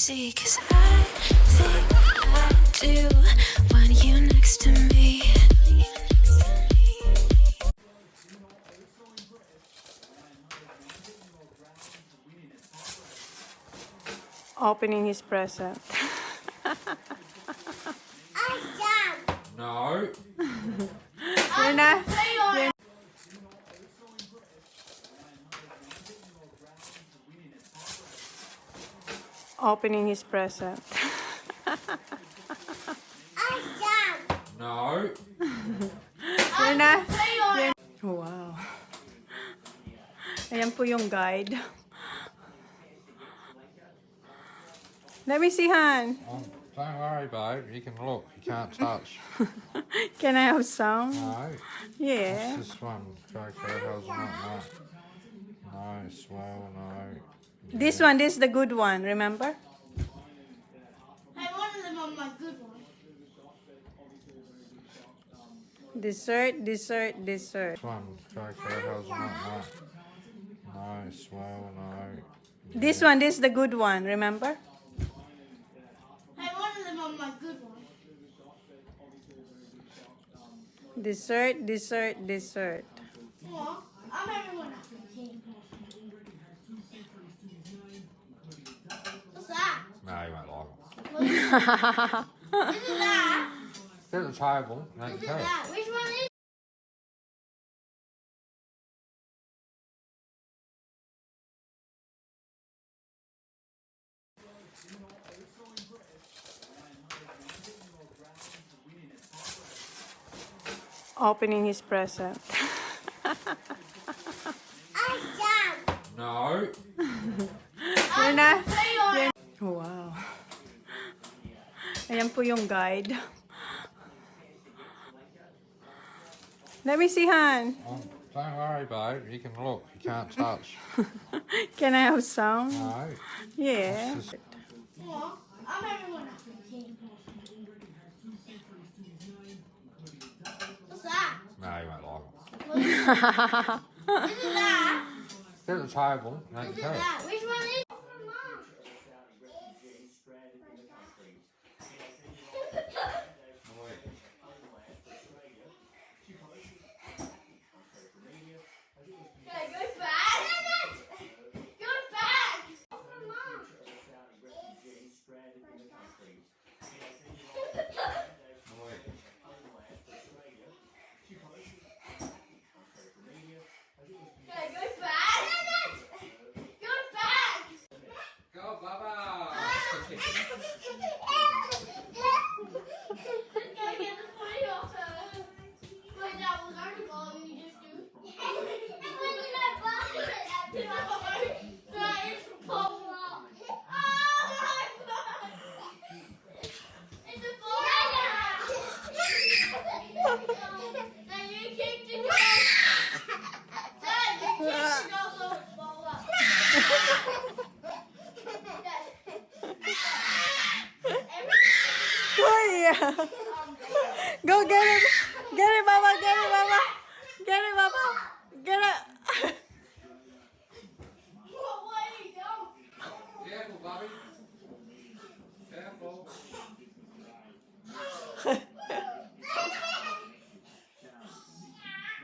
see, 'cause I think I do want you next to me. Opening his present. No. You're not. Opening his present. No. You're not. Wow. Ayan po yung guide. Let me see, Han. Don't worry, babe. You can look. You can't touch. Can I have some? No. Yeah. What's this one? Cocoa hazelnut. No. Swell. No. This one, this is the good one, remember? I wanted them on my good one. Dessert, dessert, dessert. This one. Cocoa hazelnut. No. Swell. No. This one, this is the good one, remember? I wanted them on my good one. Dessert, dessert, dessert. Aw, I'm everyone else. What's that? No, you won't like What is that? it. Get at the table. No, you What is can. that? Which one is Opening his present. No. You're not. Wow. Ayan po yung guide. Let me see, Han. Don't worry, babe. You can look. You can't touch. Can I have some? No. Yeah. What's this? Aw, I'm everyone else. What's that? No, you won't like it. What is that? Get at the table. No, you What is can. that? Which one is Okay, go back. Go back. Okay, go back. Go back. Go, Baba. Just gotta get the footy off her. Wait, that was already following you just do. When did I bump it? That is pop up. Oh my god! It's a ball. Then you kicked it off. Dad, you kicked it off so it's ball up. Kuya. Go get it. Get it, Mama. Get it, Mama. Get it, Mama. Get it. What way you go? Careful, Bobby. Careful.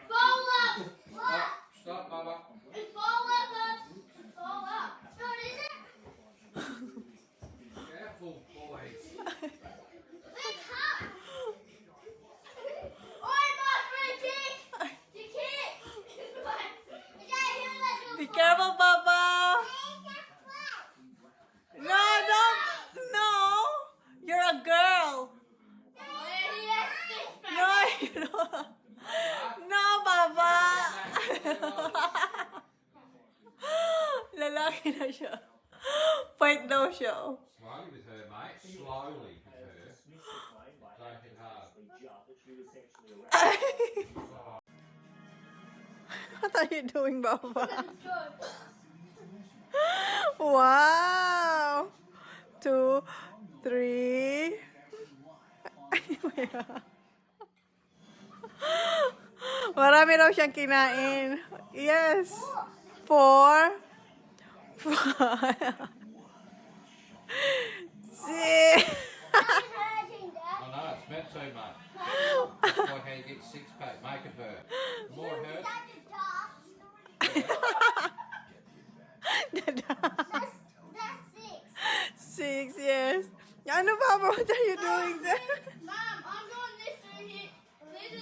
Ball up. Stop, Baba. It's ball up. It's ball up. No, it isn't. Careful, boys. It's hot. Oi, my friend, kick. You kick. Be careful, Papa. No, don't. No. You're a girl. No, you don't. No, Papa. Lalaki na siya. Fight daw siya. Slowly with her, mate. Slowly with her. Don't hit hard. What are you doing, Papa? Wow. 2, 3. Marami raw siyang kinain. Yes. 4, 5. too, mate. That's like how you get six pack. Make it hurt. The more it hurts, That's six. 6, yes. Ano, Papa? What are you doing there? Mom, I'm doing this right here. This is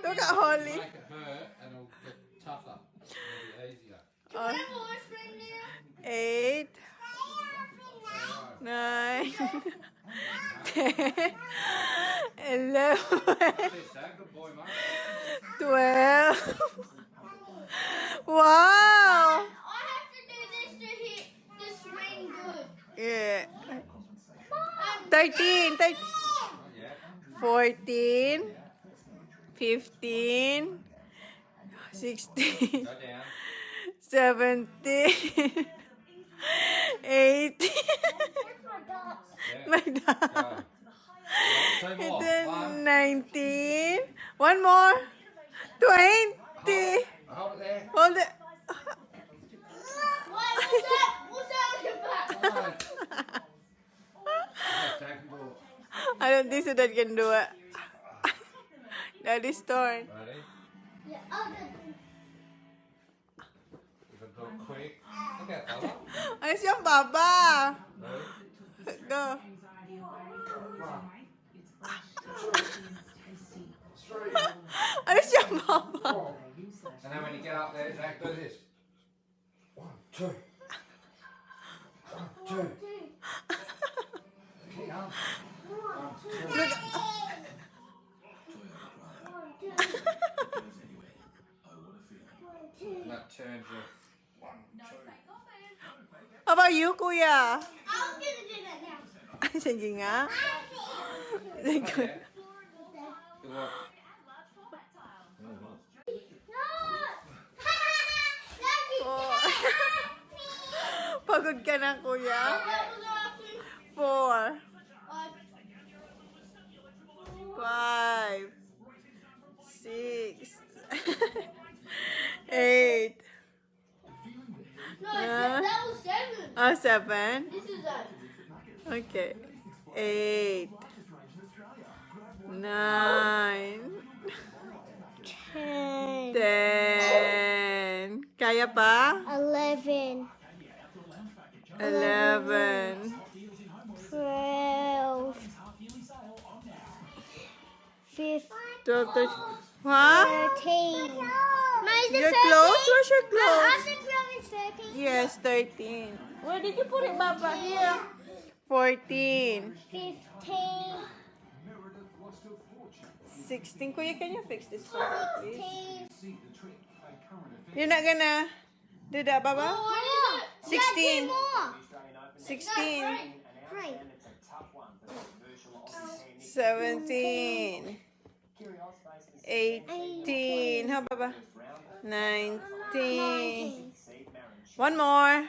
Look at Holly. make it hurt and it'll get tougher. It'll be easier. Oh, horse right now. 8, 9, 10, 11, That's it, Sam. Good boy, mate. 12. Wow. I have to do this to hit this ring good. Yeah. Um, 13, 13, Oh, yeah. 14, 15, 16, Go down. 17, 18. Yeah. My Go. God. Two And more. then One. 19. One more. 20. Hold it there. Hold it. What's that on your back? Alright. Take the ball. I don't think so that can do it. Daddy's turn. Ready? Yeah, You can do it quick. Look out, fella. Alis yung baba. Ready? Go. Alis yung baba. And then when you get up there, Zach, do this. 1, 2. 1, 2. Keep going. 1, 2. Look. That turns you. 1, 2. How about you, Kuya? I'm gonna do that now. Sige nga. Yeah. Do what? Oh. Pagod ka na, Kuya. 4, 5, 6, 8. That was seven. 7. This is a. Okay. 8, 9, 10. Kaya pa? 11, 11, 12, 15, 12, 13. Huh? 13. Your clothes? Where's your clothes? think 12 is 13. Yes, 13. Where did you put it, Baba? Here. 14. 15, 16. Kuya, can you fix this for me, please? 16. You're not gonna do that, Baba? What is it? 16. More. 16. Right. 17. 18. How, Baba? 19. One more.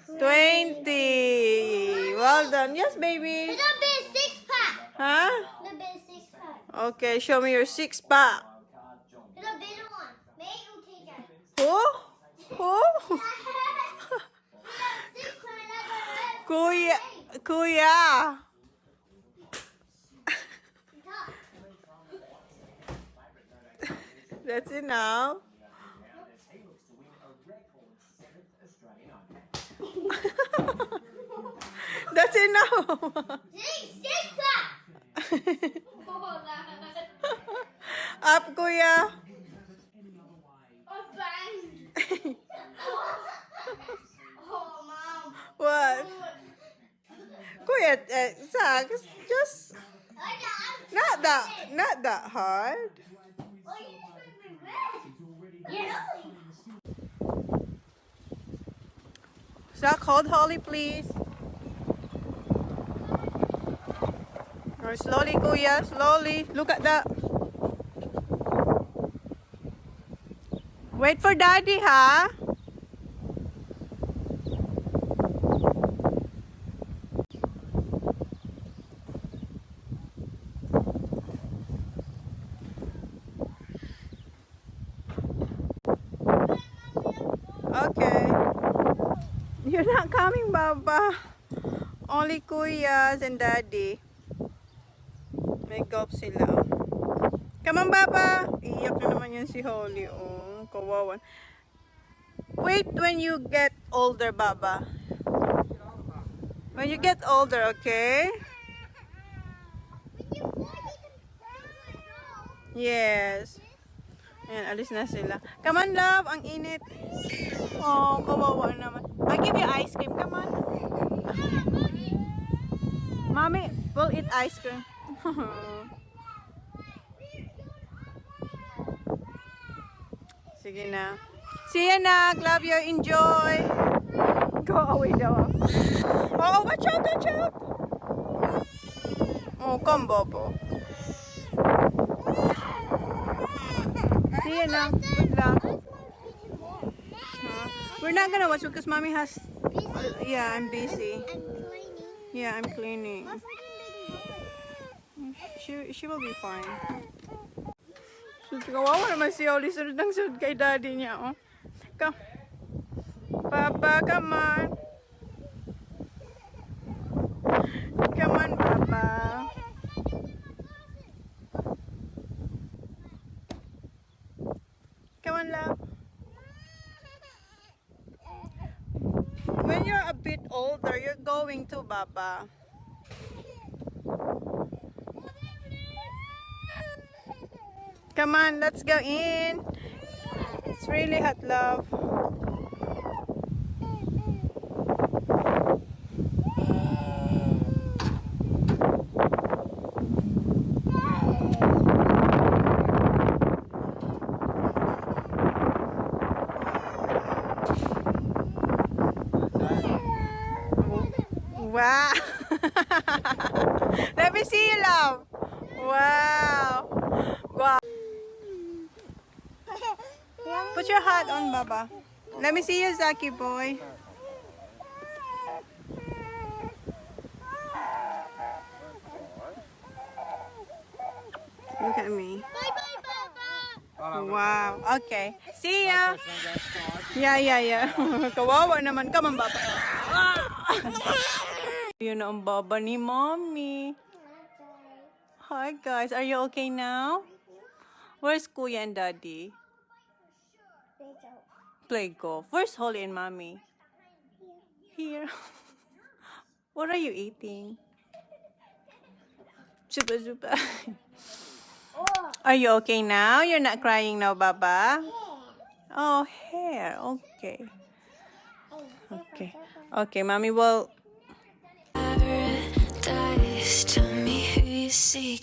20. Well done. Yes, baby. It's a big six-pack. Huh? It's a big six-pack. Okay, show me your 6-pack. It's a big one. Make you take it. Who? Who? Kuya. Kuya. That's enough. That's enough. Up, Kuya. What? Kuya, Zach, just not that hard. Zach, hold Holly, please. Or slowly, Kuya, slowly. Look at that. Wait for Daddy, ha? Okay. You're not coming, Baba. Only Kuya's and Daddy. May golf sila. Come on, Baba! Iyak na naman yan si Holly. Oh, kawawan. Wait when you get older, Baba. When you get older, okay? Yes. Ayan, alis na sila. Come on, love. Ang init. Oh, kawawa naman. I'll give you ice cream. Come on. Mommy, we'll eat ice cream. Sige na. See you, Nak. Love you. Enjoy. Go away daw. Oh, watch out, watch out. Oh, come, Bobo. See you, Nak. Good luck. We're not gonna watch because Mommy has... Yeah, I'm busy. Yeah, I'm cleaning. She will be fine. So, kawawa naman si Oli. Sunod ng sunod kay daddy niya, oh. Come. Papa, come on. Come on, Papa. Come on, love. When you're a bit older, you're going to, Papa. Come on, let's go in. It's really hot, love. Wow. Let me see you, love. Wow. Wow. Put your hat on, Baba. Let me see you, Zaki boy. Look at me. Bye bye, Papa. Wow. Okay. See ya. Yeah. Kawawa naman. Come on, Baba. Yun ang baba ni Mommy. Hi, guys. Are you okay now? Where's Kuya and Daddy? Play golf. Where's Holly and Mommy? Here. What are you eating? Super. Are you okay now? You're not crying now, Baba? Oh, hair. Okay. Okay, Mommy will... Paradise, tell me who you seek.